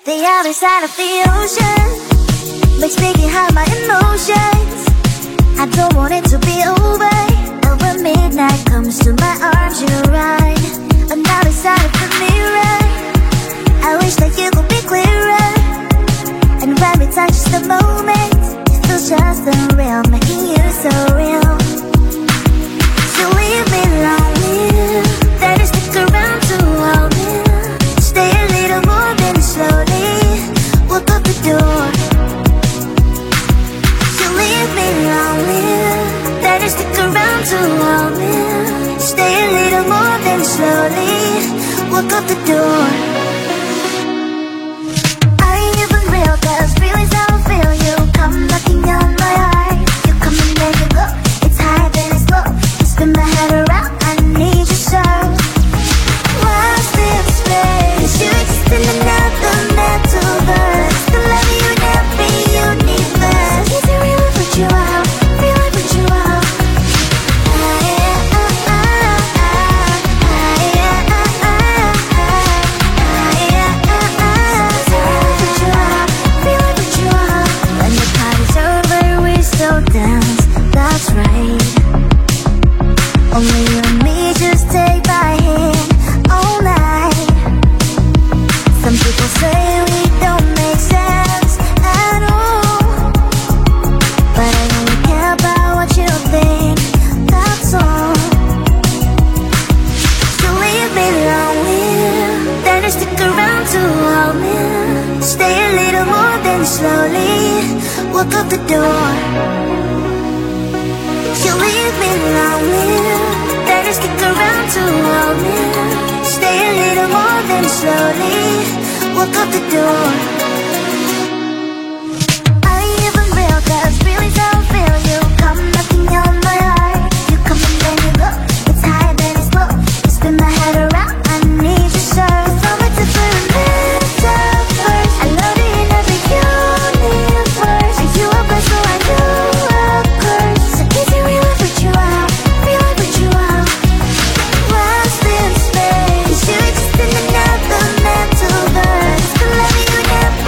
The other side of the ocean makes me get high my emotions. I don't want it to be over. And when midnight comes to my arms, you're right. Another side of the mirror, I wish that you could be clearer. And when we touch the moment, it feels just unreal, making you so real. So leave me lonely, then stick around to hold me. Stay a little more, then slowly walk up the door. So leave me lonely, then stick around to hold me. Stay a little more, then slowly walk up the door. I ain't even real, 'cause feelings how I feel you. walk out the door. You leave me lonely, then you stick around to hold me. Stay a little more, then slowly walk out the door. Are you even real? 'Cause feelings don't feel. You come knocking on my heart. You come and then you go. It's high, then it's low. You spin my head around, I need you so. It's so much to put a metaphors. I love you in every universe. Are you a blessing, so I do a curse? So easy, real life with you out, real life with you out. Lost in space, you're just in another mental verse. But loving you never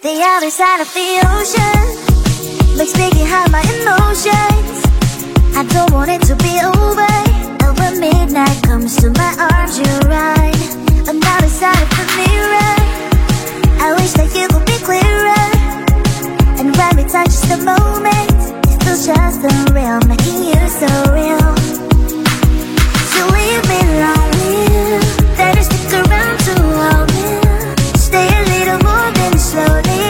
The other side of the ocean makes me get high my emotions. I don't want it to be over. And when midnight comes to my arms, you're right. Another side of the mirror, I wish that you could be clearer. And when we touch just a moment, it feels just unreal, making you so real. So leave me lonely, then you stick around to hold me. Stay a little more, then slowly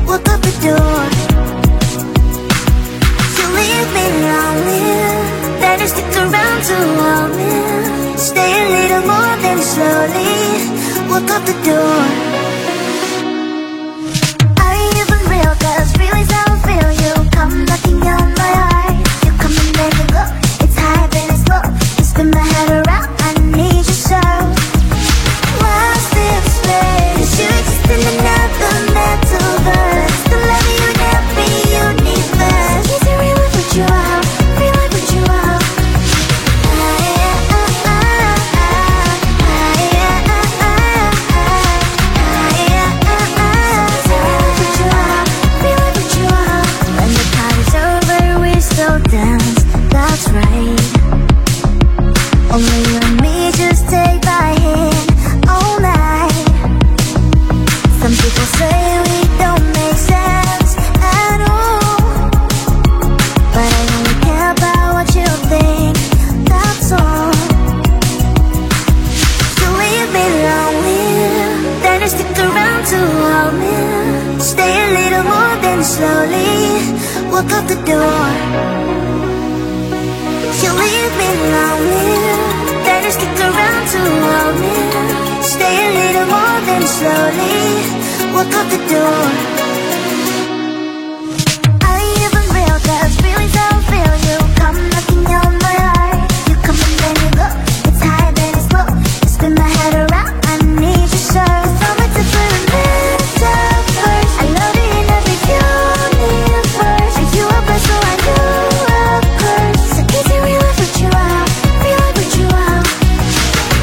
walk up the door. So leave me lonely, then you stick around to hold me. Stay a little more, then slowly walk up the door. Are you even real? 'Cause feelings I don't feel you come knocking on my heart. You come and then you go, it's high then it's low. You spin my head around, I need you so. Lost in space, you exist in another mental verse. The love you never universe. Is it real with you out? Feel like with you out. That's right. Only you and me, just take my hand all night. Some people say we don't make sense at all, but I only care about what you think, that's all. So leave me lonely, then you stick around to hold me. Stay a little more, then slowly walk out the door. You leave me lonely, then you stick around to hold me. Stay a little more, then slowly walk out the door. Are you even real? 'Cause feelings I don't feel you come knocking on my heart. You come and then you go, it's high then it's low. You spin my head around, I need you so. So much to put a little first. I love you in every universe. Are you a blessing? So I know a curse. So is it real if with you out? Feel like with you out.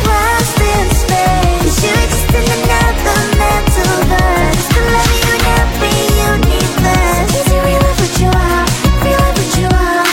Lost in space, you exist in another mental verse. The love you never universe. Is it real if with you out? Feel like with you out.